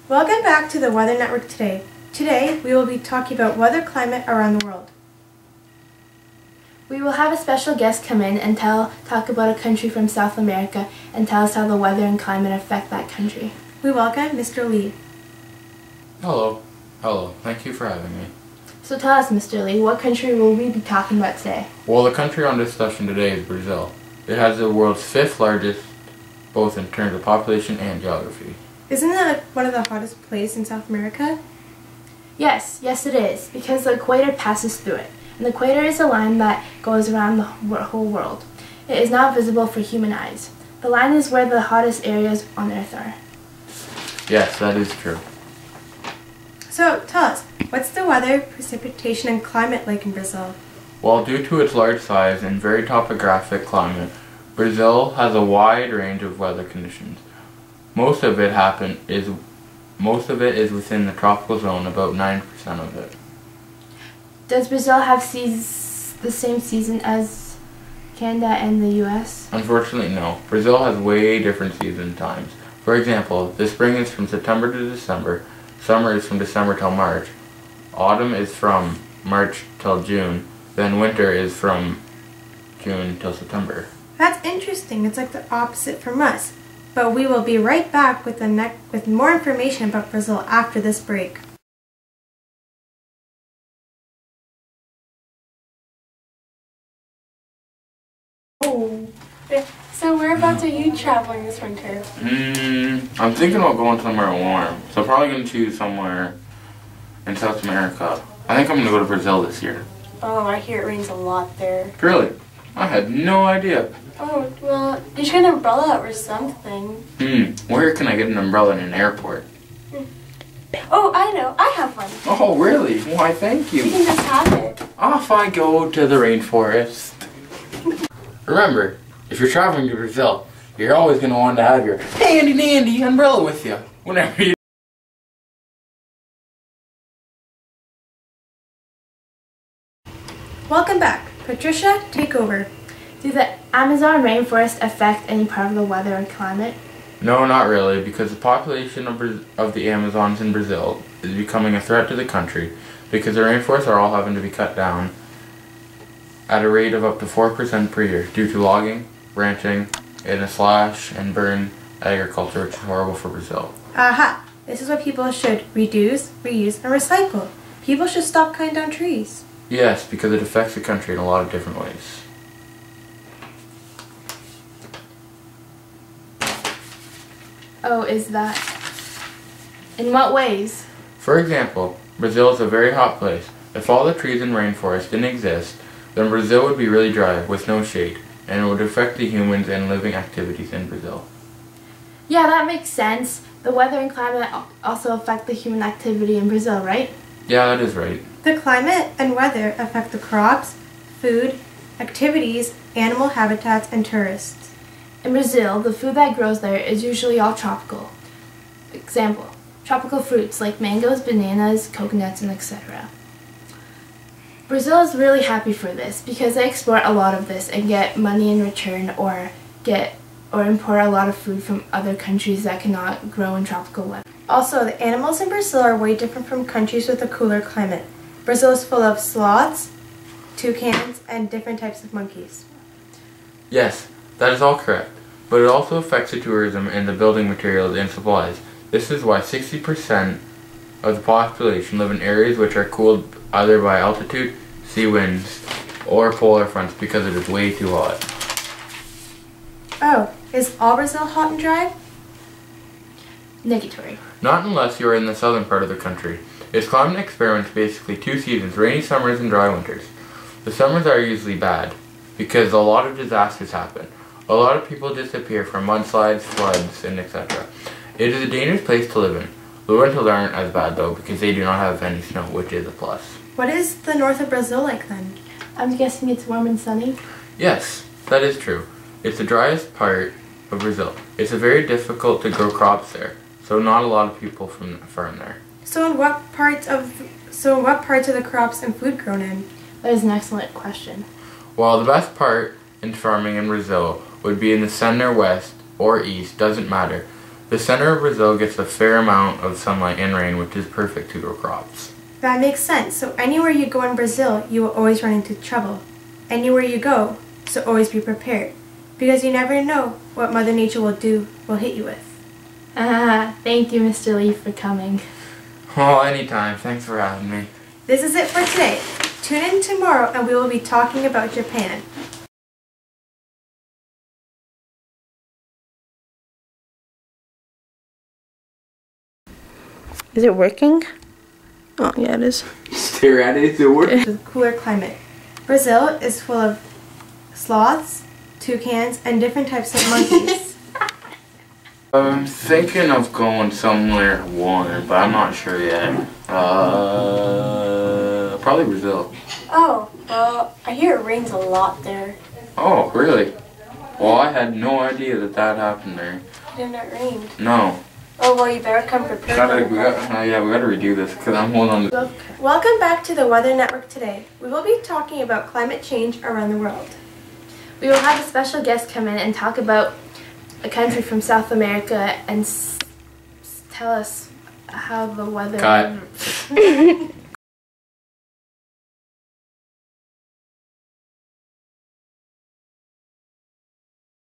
Welcome back to the Weather Network today. Today we will be talking about weather climate around the world. We will have a special guest come in and talk about a country from South America and tell us how the weather and climate affect that country. We welcome Mr. Lee. Hello. Hello. Thank you for having me. So tell us, Mr. Lee, what country will we be talking about today? Well, the country on discussion today is Brazil. It has the world's 5th largest, both in terms of population and geography. Isn't it one of the hottest places in South America? Yes it is, because the equator passes through it. And the equator is a line that goes around the whole world. It is not visible for human eyes. The line is where the hottest areas on Earth are. Yes, that is true. So tell us, what's the weather, precipitation, and climate like in Brazil? Well, due to its large size and very topographic climate, Brazil has a wide range of weather conditions. Most of it is within the tropical zone, about 9% of it. Does Brazil have the same season as Canada and the US? Unfortunately, no. Brazil has way different season times. For example, the spring is from September to December, summer is from December till March, autumn is from March till June, then winter is from June till September. That's interesting. It's like the opposite from us. But we will be right back with more information about Brazil after this break. Oh, so whereabouts are you traveling this winter? I'm thinking about going somewhere warm, so probably going to choose somewhere in South America. I think I'm going to go to Brazil this year. Oh, I hear it rains a lot there. Really? I had no idea. Oh, well, you should get an umbrella or something. Where can I get an umbrella in an airport? Oh, I know. I have one. Oh, really? Why, thank you. You can just have it. Off I go to the rainforest. Remember, if you're traveling to Brazil, you're always going to want to have your handy dandy umbrella with you whenever you. Welcome back. Patricia, take over. Do the Amazon rainforest affect any part of the weather or climate? No, not really, because the population of the Amazons in Brazil is becoming a threat to the country because the rainforests are all having to be cut down at a rate of up to 4% per year due to logging, ranching, and a slash and burn agriculture, which is horrible for Brazil. Aha! This is why people should reduce, reuse, and recycle. People should stop cutting down trees. Yes, because it affects the country in a lot of different ways. Oh, is that? In what ways? For example, Brazil is a very hot place. If all the trees and rainforests didn't exist, then Brazil would be really dry with no shade, and it would affect the humans and living activities in Brazil. Yeah, that makes sense. The weather and climate also affect the human activity in Brazil, right? Yeah, that is right. The climate and weather affect the crops, food, activities, animal habitats, and tourists. In Brazil, the food that grows there is usually all tropical. Example, tropical fruits like mangoes, bananas, coconuts, and etc. Brazil is really happy for this because they export a lot of this and get money in return or import a lot of food from other countries that cannot grow in tropical weather. Also, the animals in Brazil are way different from countries with a cooler climate. Brazil is full of sloths, toucans, and different types of monkeys. Yes, that is all correct, but it also affects the tourism and the building materials and supplies. This is why 60% of the population live in areas which are cooled either by altitude, sea winds, or polar fronts because it is way too hot. Oh, is all Brazil hot and dry? Negatory. Not unless you are in the southern part of the country. Its climate experiments basically 2 seasons, rainy summers and dry winters. The summers are usually bad because a lot of disasters happen. A lot of people disappear from mudslides, floods, and etc. It is a dangerous place to live in. The winters aren't as bad though because they do not have any snow, which is a plus. What is the north of Brazil like then? I'm guessing it's warm and sunny. Yes, that is true. It's the driest part of Brazil. It's very difficult to grow crops there, so not a lot of people farm there. So in what parts are the crops and food grown in? That is an excellent question. Well, the best part in farming in Brazil would be in the center, west, or east, doesn't matter. The center of Brazil gets a fair amount of sunlight and rain, which is perfect to grow crops. That makes sense. So anywhere you go in Brazil, you will always run into trouble. Anywhere you go, so always be prepared. Because you never know what Mother Nature will hit you with. Thank you, Mr. Lee, for coming. Oh, anytime. Thanks for having me. This is it for today. Tune in tomorrow and we will be talking about Japan. Is it working? Oh, yeah, it is. Stare at it. Is it working? With cooler climate. Brazil is full of sloths, toucans, and different types of monkeys. I'm thinking of going somewhere warm, but I'm not sure yet. Probably Brazil. Oh, well, I hear it rains a lot there. Oh, really? Well, I had no idea that happened there. Didn't it rain? No. Oh, well, you better come prepared. We gotta redo this because I'm holding on to. Welcome back to the Weather Network today. We will be talking about climate change around the world. We will have a special guest come in and talk about a country from South America and tell us how the weather... Cut.